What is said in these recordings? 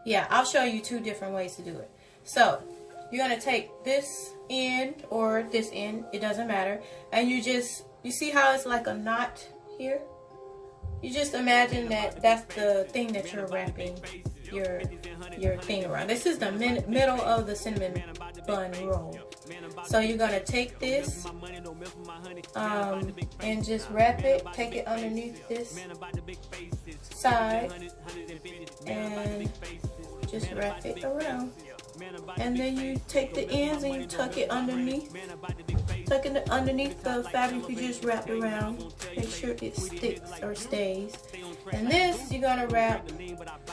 Yeah, I'll show you 2 different ways to do it. So you're gonna take this end or this end, it doesn't matter, and you see how it's like a knot here? You just imagine that that's the thing that you're wrapping your thing around. This is the middle of the cinnamon bun roll. So you're gonna take this and just wrap it, take it underneath this side and just wrap it around. And then you take the ends and you tuck it underneath. Tuck it underneath the fabric you just wrapped around. Make sure it sticks or stays. And this you're gonna wrap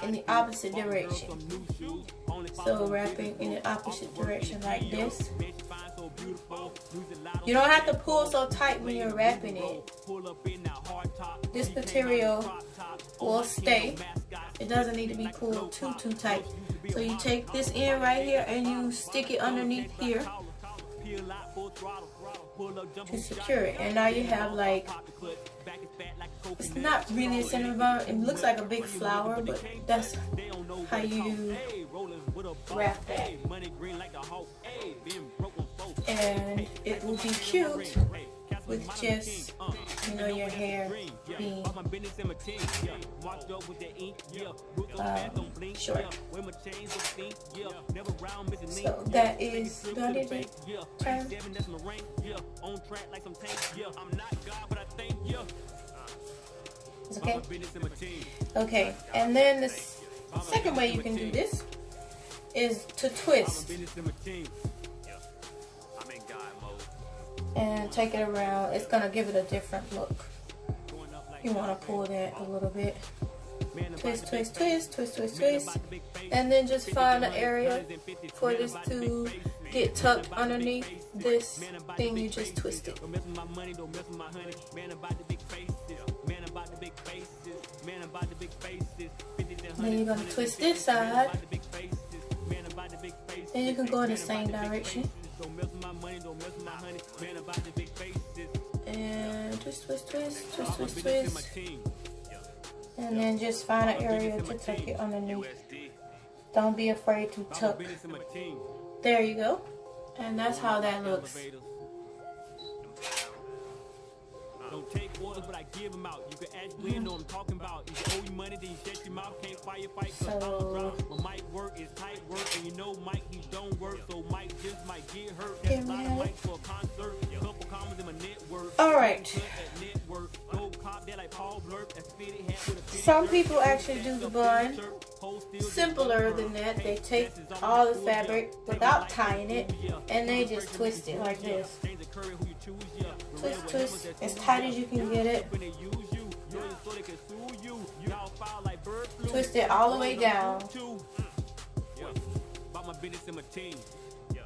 in the opposite direction. So wrapping in the opposite direction like this. You don't have to pull so tight when you're wrapping it. This material will stay. It doesn't need to be pulled too tight. So you take this end right here and you stick it underneath here to secure it. And now you have like, it's not really a cinnamon bun. It looks like a big flower, but that's how you wrap that. And it will be cute with just, you know, your hair being short. So that is, do I need to turn? It's okay? Okay, and then the second way you can do this is to twist. And take it around. It's gonna give it a different look. You want to pull that a little bit. Twist, twist, twist, twist, twist, twist. And then just find an area for this to get tucked underneath this thing you just twisted. Then you're gonna twist this side. Then you can go in the same direction. And twist, twist, twist, twist, twist, twist. And then just find an area to tuck it underneath. Don't be afraid to tuck. There you go. And that's how that looks. Don't take orders, but I give them out. You can ask Glenn, know I'm talking about. If you owe you money, then you shut your mouth. Can't firefight, so when Mike work is tight work, and you know Mike, he don't work, so Mike just might get hurt. That's a lot of Mike for a concert. Couple comments in my network. Alright. Some people actually do the bun simpler than that. They take all the fabric without tying it, and they just twist it like this. Twist, twist, as tight as you can get it. Twist it all the way down.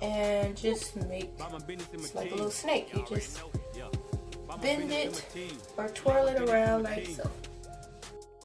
And just make, it's like a little snake. You just bend it or twirl it around like so.